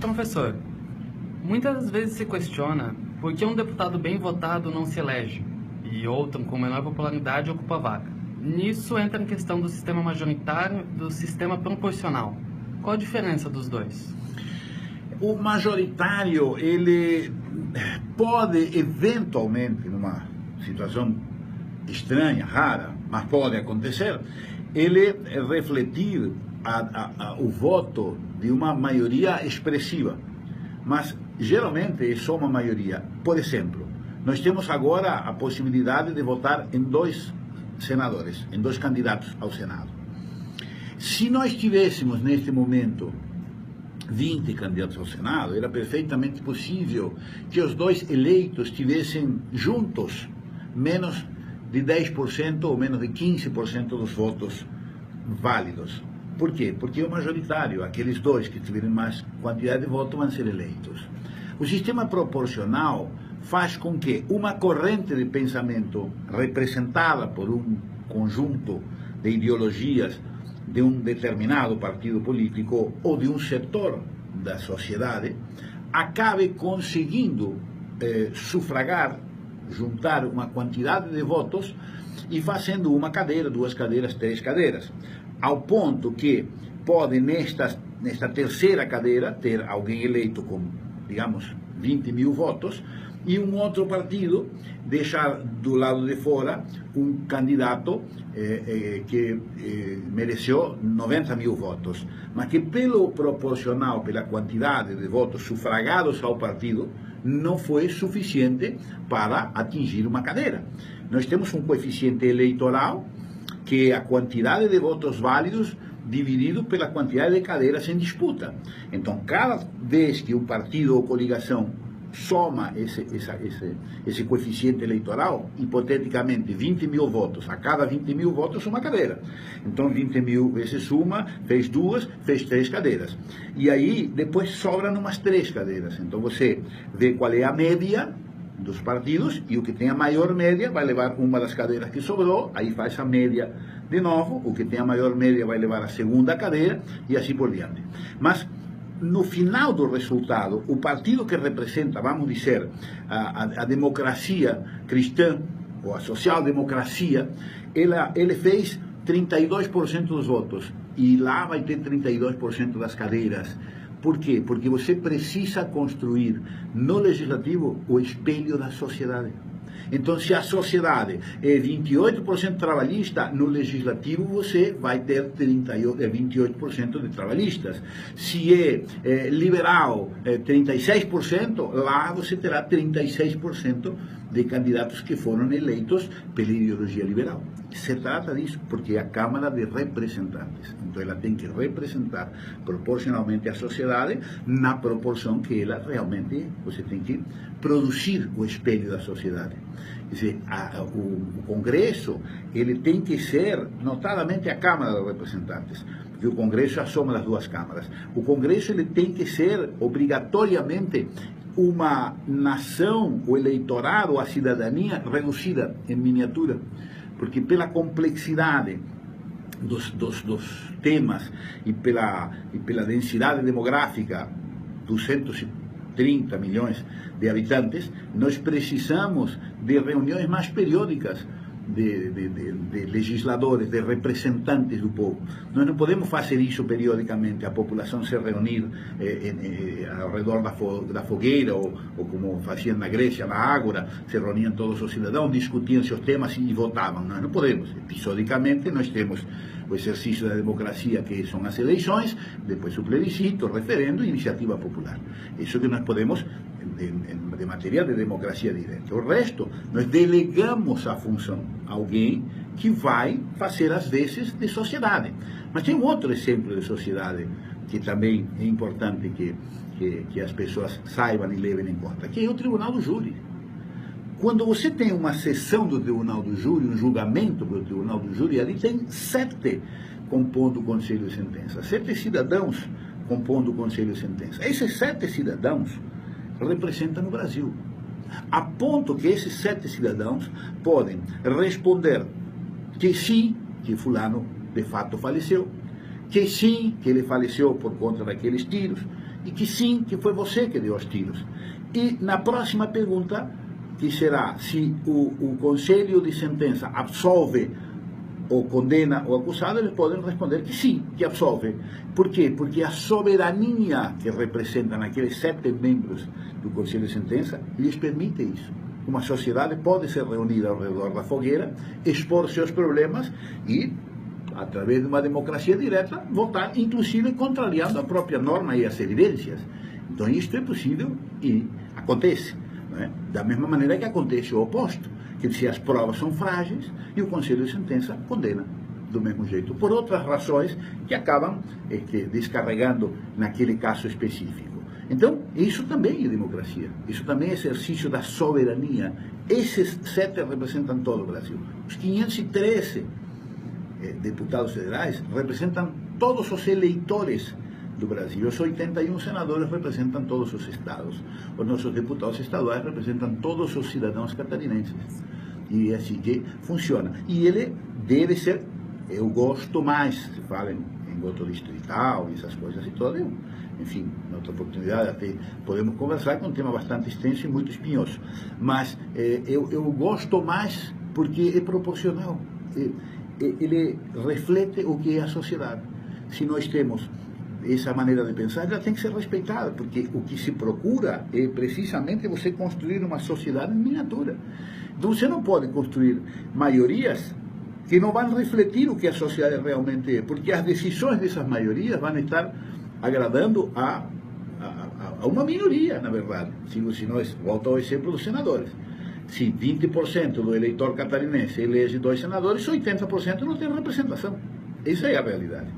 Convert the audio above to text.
Professor, muitas vezes se questiona por que um deputado bem votado não se elege e outro com menor popularidade ocupa a vaga. Nisso entra a questão do sistema majoritário e do sistema proporcional. Qual a diferença dos dois? O majoritário, ele pode eventualmente, numa situação estranha, rara, mas pode acontecer, ele refletir o voto de uma maioria expressiva. Mas geralmente é só uma maioria. Por exemplo, nós temos agora a possibilidade de votar em 2 senadores, em 2 candidatos ao Senado. Se nós tivéssemos neste momento 20 candidatos ao Senado, era perfeitamente possível que os 2 eleitos tivessem juntos menos de 10% ou menos de 15% dos votos válidos. Por quê? Porque o majoritário, aqueles 2 que tiverem mais quantidade de votos, vão ser eleitos. O sistema proporcional faz com que uma corrente de pensamento representada por um conjunto de ideologias de um determinado partido político ou de um setor da sociedade acabe conseguindo sufragar, juntar uma quantidade de votos e fazendo uma cadeira, 2 cadeiras, 3 cadeiras, ao ponto que pode nesta terceira cadeira ter alguém eleito com, digamos, 20 mil votos e um outro partido deixar do lado de fora um candidato que mereceu 90 mil votos, mas que pelo proporcional, pela quantidade de votos sufragados ao partido, não foi suficiente para atingir uma cadeira. Nós temos um coeficiente eleitoral que é a quantidade de votos válidos dividido pela quantidade de cadeiras em disputa. Então, cada vez que um partido ou coligação soma esse coeficiente eleitoral, hipoteticamente 20 mil votos, a cada 20 mil votos uma cadeira. Então 20 mil vezes uma, fez 2, fez 3 cadeiras. E aí depois sobram umas 3 cadeiras. Então você vê qual é a média dos partidos e o que tem a maior média vai levar uma das cadeiras que sobrou, aí faz a média de novo, o que tem a maior média vai levar a segunda cadeira e assim por diante. Mas no final do resultado, o partido que representa, vamos dizer, a democracia cristã, ou a social-democracia, ele fez 32% dos votos, e lá vai ter 32% das cadeiras. Por quê? Porque você precisa construir no legislativo o espelho da sociedade. Então, se a sociedade é 28% trabalhista, no legislativo você vai ter 28% de trabalhistas. Se é liberal, 36%, lá você terá 36% de candidatos que foram eleitos pela ideologia liberal. Se trata disso, porque é a Câmara de Representantes. Então, ela tem que representar proporcionalmente a sociedade na proporção que ela realmente, você tem que produzir o espelho da sociedade. Quer dizer, o Congresso, ele tem que ser, notadamente a Câmara de Representantes, porque o Congresso é a soma das 2 câmaras. O Congresso, ele tem que ser, obrigatoriamente, uma nação, o eleitorado, a cidadania reduzida em miniatura, porque pela complexidade dos temas e pela densidade demográfica, 230 milhões de habitantes, nós precisamos de reuniões mais periódicas de legisladores, de representantes do povo. Nós não podemos fazer isso periodicamente, a população se reunir ao redor da fogueira, ou como faziam na Grécia, na Ágora, se reuniam todos os cidadãos, discutiam seus temas e votavam. Nós não podemos. Episodicamente, nós temos o exercício da democracia, que são as eleições, depois o plebiscito, o referendo e iniciativa popular. Isso que nós podemos de matéria de democracia direta. O resto, nós delegamos a função a alguém que vai fazer as vezes de sociedade. Mas tem um outro exemplo de sociedade que também é importante que as pessoas saibam e levem em conta, que é o Tribunal do Júri. Quando você tem uma sessão do Tribunal do Júri, um julgamento do Tribunal do Júri, ali tem 7 compondo o Conselho de Sentença, 7 cidadãos compondo o Conselho de Sentença. Esses 7 cidadãos representam o Brasil, a ponto que esses 7 cidadãos podem responder que sim, que fulano de fato faleceu, que sim, que ele faleceu por conta daqueles tiros, e que sim, que foi você que deu os tiros. E na próxima pergunta, que será se o conselho de sentença absolve ou condena o acusado, eles podem responder que sim, que absolve. Por quê? Porque a soberania que representam aqueles 7 membros do conselho de sentença lhes permite isso. Uma sociedade pode se reunir ao redor da fogueira, expor seus problemas e, através de uma democracia direta, votar, inclusive contrariando a própria norma e as evidências. Então isto é possível e acontece. Não é? Da mesma maneira que acontece o oposto, que se as provas são frágeis e o conselho de sentença condena do mesmo jeito, por outras razões que acabam descarregando naquele caso específico. Então, isso também é democracia, isso também é exercício da soberania. Esses 7 representam todo o Brasil. Os 513 deputados federais representam todos os eleitores do Brasil. Os 81 senadores representam todos os estados. Os nossos deputados estaduais representam todos os cidadãos catarinenses. E é assim que funciona. E ele deve ser, eu gosto mais, se fala em voto distrital e essas coisas e todas. Enfim, na outra oportunidade até podemos conversar, com um tema bastante extenso e muito espinhoso. Mas eu gosto mais porque é proporcional. Ele reflete o que é a sociedade. Se nós temos essa maneira de pensar, ela tem que ser respeitada, porque o que se procura é precisamente você construir uma sociedade em miniatura. Então você não pode construir maiorias que não vão refletir o que a sociedade realmente é, porque as decisões dessas maiorias vão estar agradando a uma minoria, na verdade. Se nós, volto ao exemplo dos senadores, se 20% do eleitor catarinense elege 2 senadores, 80% não tem representação. Essa é a realidade.